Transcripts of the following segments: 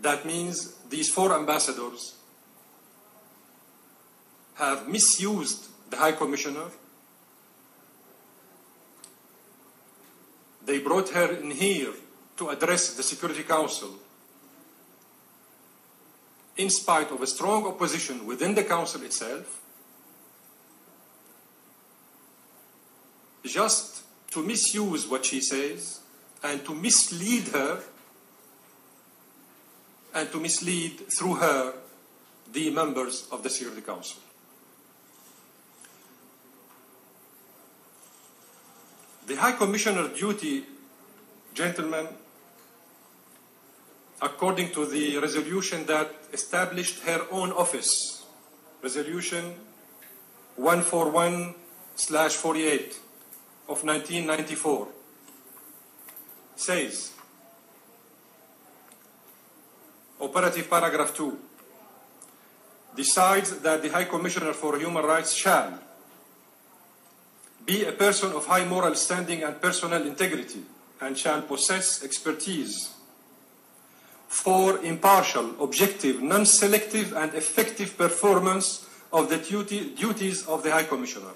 That means these 4 ambassadors have misused the High Commissioner. They brought her in here to address the Security Council in spite of a strong opposition within the Council itself, just to misuse what she says and to mislead her and to mislead through her the members of the Security Council. The High Commissioner's duty, gentlemen, according to the resolution that established her own office, Resolution 141/48 of 1994, says, operative paragraph 2, decides that the High Commissioner for Human Rights shall be a person of high moral standing and personal integrity, and shall possess expertise for impartial, objective, non-selective and effective performance of the duties of the High Commissioner.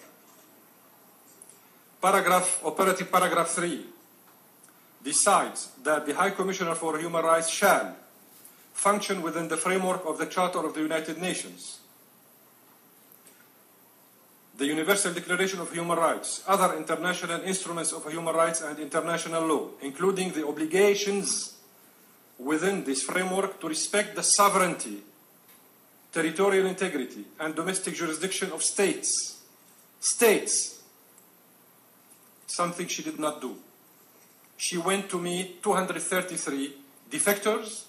Operative paragraph 3 decides that the High Commissioner for Human Rights shall function within the framework of the Charter of the United Nations, the Universal Declaration of Human Rights, other international instruments of human rights and international law, including the obligations within this framework to respect the sovereignty, territorial integrity, and domestic jurisdiction of states. States. Something she did not do. She went to meet 233 defectors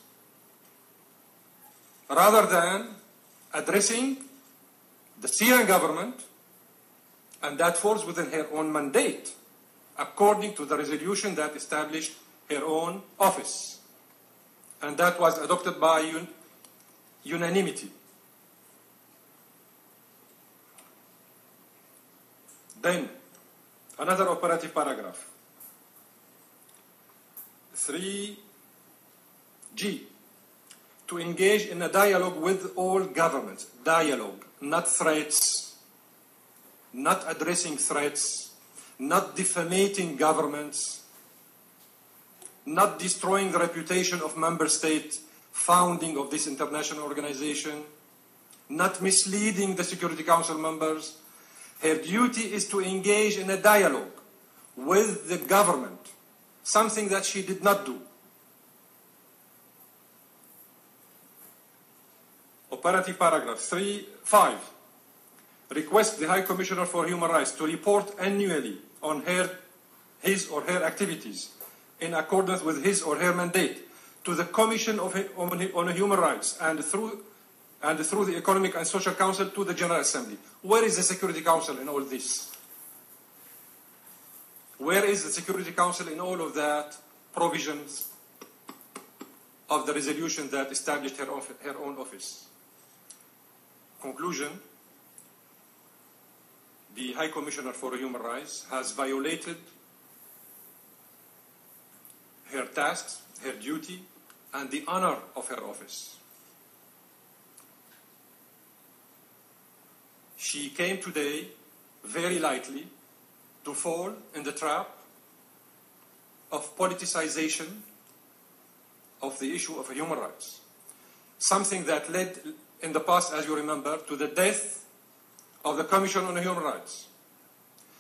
rather than addressing the Syrian government, and that falls within her own mandate, according to the resolution that established her own office. And that was adopted by unanimity. Then, another operative paragraph, 3G, to engage in a dialogue with all governments. Dialogue, not threats, not addressing threats, not defamating governments, not destroying the reputation of member state founding of this international organization, not misleading the Security Council members. Her duty is to engage in a dialogue with the government, something that she did not do. Operative paragraph 3.5 requests the High Commissioner for Human Rights to report annually on his or her activities in accordance with his or her mandate to the Commission on Human Rights and through the Economic and Social Council to the General Assembly. Where is the Security Council in all this? Where is the Security Council in all of that provisions of the resolution that established her own office? Conclusion: the High Commissioner for Human Rights has violated her tasks, her duty, and the honor of her office. She came today very likely to fall in the trap of politicization of the issue of human rights. Something that led in the past, as you remember, to the death of the Commission on Human Rights.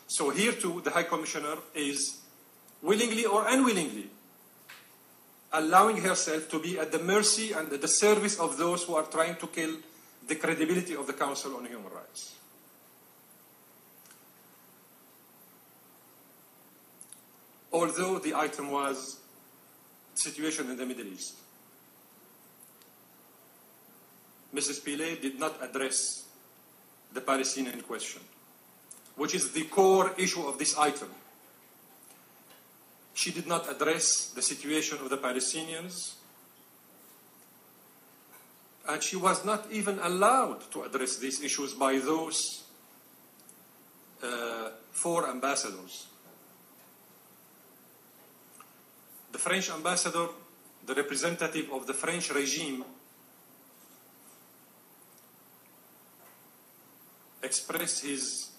So here too, the High Commissioner is willingly or unwillingly allowing herself to be at the mercy and at the service of those who are trying to kill the credibility of the Council on Human Rights. Although the item was situation in the Middle East, Mrs. Pillay did not address the Palestinian question, which is the core issue of this item. She did not address the situation of the Palestinians, and she was not even allowed to address these issues by those 4 ambassadors. The French ambassador the representative of the French regime expressed his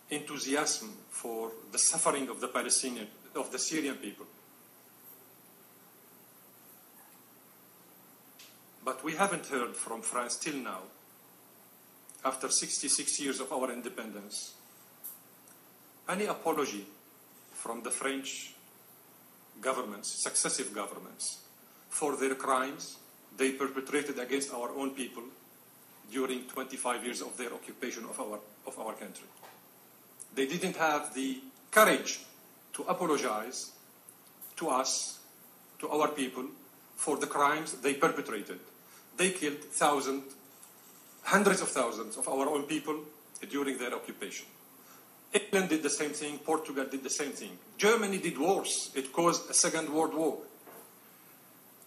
enthusiasm for the suffering of the Syrian people. But we haven't heard from France till now, after 66 years of our independence, any apology from the French governments, successive governments, for their crimes they perpetrated against our own people during 25 years of their occupation of our country. They didn't have the courage to apologize to us, to our people, for the crimes they perpetrated. They killed hundreds of thousands of our own people during their occupation. England did the same thing, Portugal did the same thing. Germany did worse. It caused a Second World War,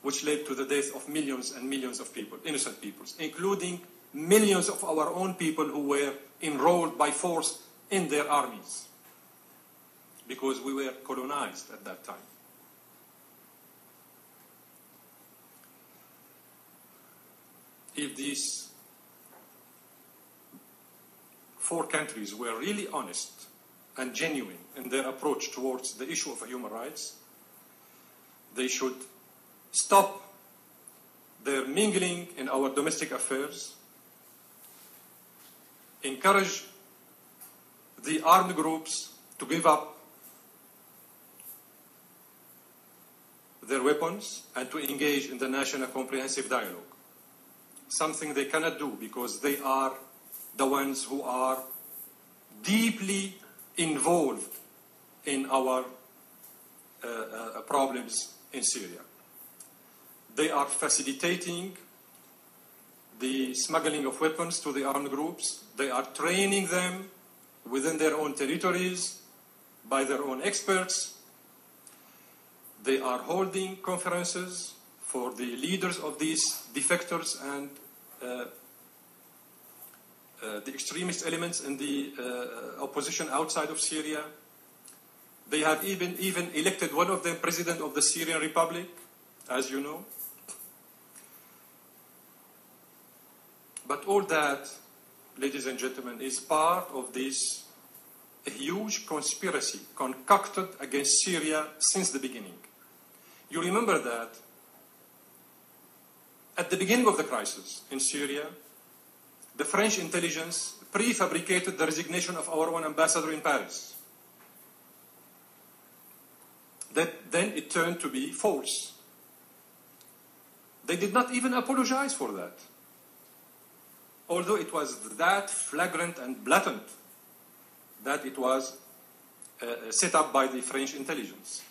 which led to the death of millions and millions of people, innocent people, including millions of our own people who were enrolled by force in their armies, because we were colonized at that time. If these four countries were really honest and genuine in their approach towards the issue of human rights, they should stop their mingling in our domestic affairs, encourage the armed groups to give up their weapons and to engage in the national comprehensive dialogue. Something they cannot do because they are the ones who are deeply involved in our problems in Syria. They are facilitating the smuggling of weapons to the armed groups. They are training them within their own territories by their own experts. They are holding conferences for the leaders of these defectors and the extremist elements in the opposition outside of Syria. They have even elected one of them president of the Syrian Republic, as you know. But all that, ladies and gentlemen, is part of this huge conspiracy concocted against Syria since the beginning. You remember that at the beginning of the crisis in Syria, the French intelligence prefabricated the resignation of our own ambassador in Paris. Then it turned to be false. They did not even apologize for that, although it was that flagrant and blatant that it was set up by the French intelligence.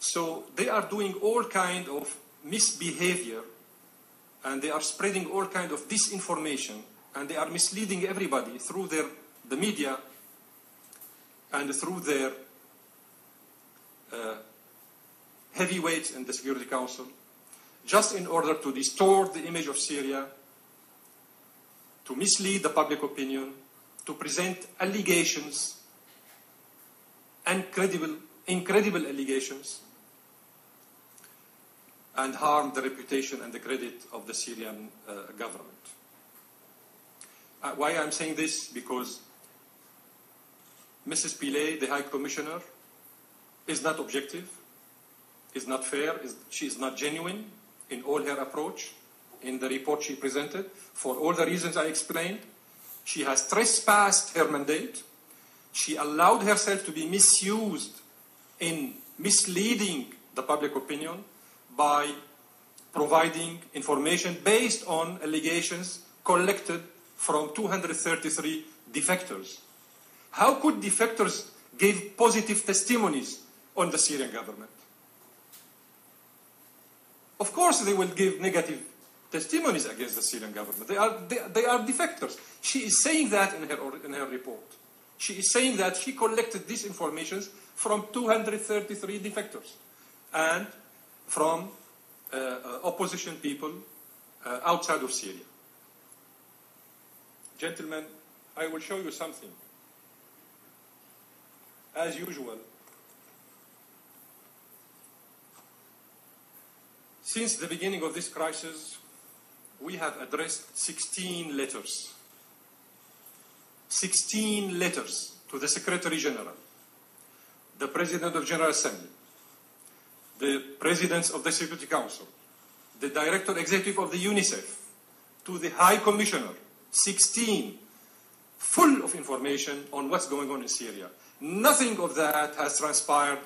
So they are doing all kind of misbehavior, and they are spreading all kind of disinformation, and they are misleading everybody through the media and through their heavyweights in the Security Council, just in order to distort the image of Syria, to mislead the public opinion, to present allegations, incredible allegations, and harm the reputation and the credit of the Syrian government. Why I'm saying this? Because Mrs. Pillay, the High Commissioner, is not objective, is not fair, she is not genuine in all her approach in the report she presented. For all the reasons I explained, she has trespassed her mandate. She allowed herself to be misused in misleading the public opinion by providing information based on allegations collected from 233 defectors. How could defectors give positive testimonies on the Syrian government? Of course they will give negative testimonies against the Syrian government. They are defectors. She is saying that in her report. She is saying that she collected these informations from 233 defectors and from opposition people outside of Syria. Gentlemen, I will show you something. As usual, Since the beginning of this crisis, we have addressed 16 letters. 16 letters to the Secretary General, the President of General Assembly, the Presidents of the Security Council, the Director Executive of the UNICEF, to the High Commissioner, 16, full of information on what's going on in Syria. Nothing of that has transpired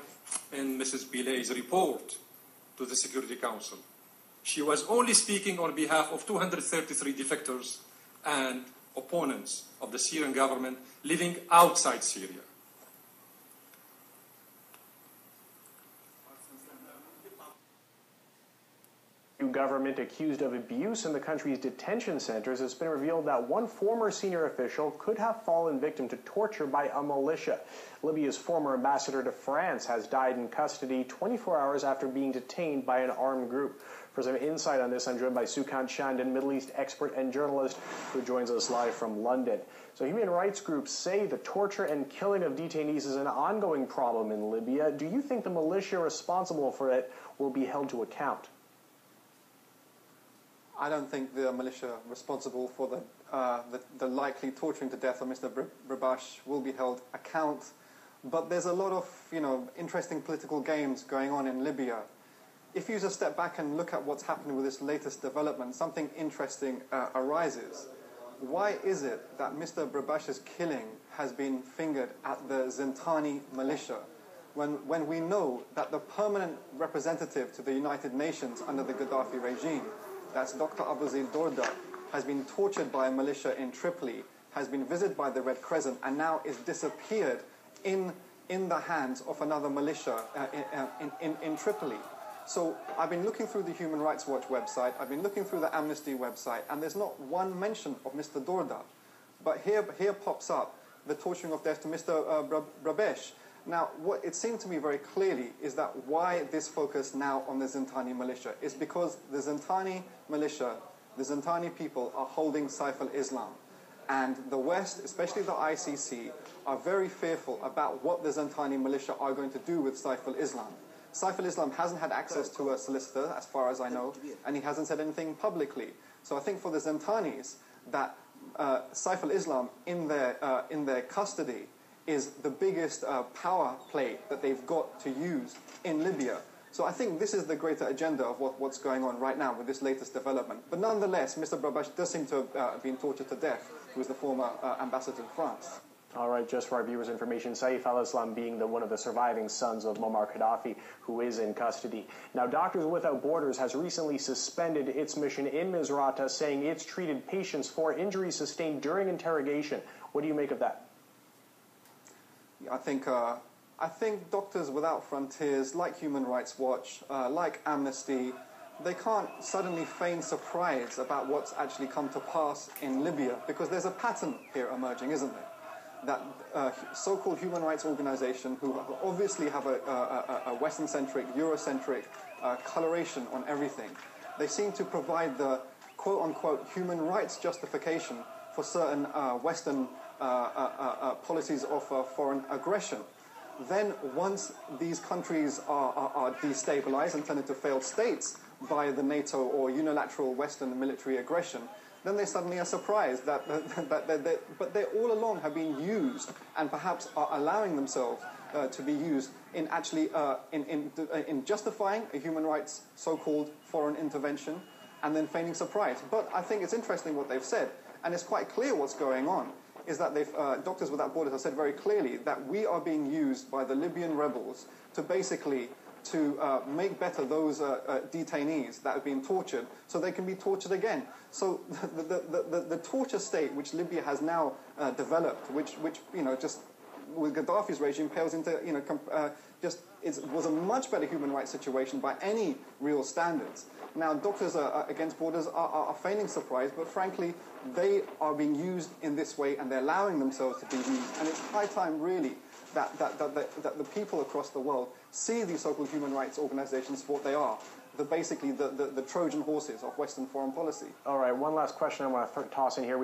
in Mrs. Pilay's report to the Security Council. She was only speaking on behalf of 233 defectors and opponents of the Syrian government living outside Syria. Government accused of abuse in the country's detention centers, it's been revealed that one former senior official could have fallen victim to torture by a militia. Libya's former ambassador to France has died in custody 24 hours after being detained by an armed group. For some insight on this, I'm joined by Sukant Chandan, Middle East expert and journalist, who joins us live from London. So human rights groups say the torture and killing of detainees is an ongoing problem in Libya. Do you think the militia responsible for it will be held to account? I don't think the militia responsible for the likely torturing to death of Mr. Brabash will be held account. But there's a lot of interesting political games going on in Libya. If you just step back and look at what's happening with this latest development, something interesting arises. Why is it that Mr. Brabash's killing has been fingered at the Zintani militia when we know that the permanent representative to the United Nations under the Gaddafi regime, that's Dr. Abuzid Dorda, has been tortured by a militia in Tripoli, has been visited by the Red Crescent, and now is disappeared in the hands of another militia in Tripoli. So I've been looking through the Human Rights Watch website, I've been looking through the Amnesty website, and there's not one mention of Mr. Dorda. But here pops up the torturing of death to Mr. Brabash. Now, what it seemed to me very clearly is that why this focus now on the Zintani militia is because the Zintani militia, the Zintani people are holding Saif al-Islam. And the West, especially the ICC, are very fearful about what the Zintani militia are going to do with Saif al-Islam. Saif al-Islam hasn't had access to a solicitor, as far as I know, and he hasn't said anything publicly. So I think for the Zintanis, that Saif al-Islam in their custody is the biggest power play that they've got to use in Libya. So I think this is the greater agenda of what's going on right now with this latest development. But nonetheless, Mr. Brabash does seem to have been tortured to death, who is the former ambassador to France. All right, just for our viewers' information, Saif al-Islam being one of the surviving sons of Muammar Gaddafi, who is in custody. Now, Doctors Without Borders has recently suspended its mission in Misrata, saying it's treated patients for injuries sustained during interrogation. What do you make of that? I think Doctors Without Frontiers, like Human Rights Watch, like Amnesty, they can't suddenly feign surprise about what's actually come to pass in Libya, because there's a pattern here emerging, isn't there? That so-called human rights organization, who obviously have a Western-centric, Eurocentric coloration on everything, they seem to provide the quote-unquote human rights justification for certain Western policies of foreign aggression. Then once these countries are destabilized and turned into failed states by the NATO or unilateral Western military aggression, then they suddenly are surprised that they all along have been used and perhaps are allowing themselves to be used in actually in justifying a human rights so-called foreign intervention and then feigning surprise. But I think it's interesting what they've said, and it's quite clear what's going on, is that Doctors Without Borders have said very clearly that we are being used by the Libyan rebels to basically make better those detainees that have been tortured so they can be tortured again. So the torture state which Libya has now developed, which just with Gaddafi's regime pales into was a much better human rights situation by any real standards. Now, Doctors Against Borders are feigning surprise, but frankly, they are being used in this way, and they're allowing themselves to be used. And it's high time, really, that the people across the world see these so-called human rights organizations for what they are. Basically the Trojan horses of Western foreign policy. All right, one last question I want to toss in here.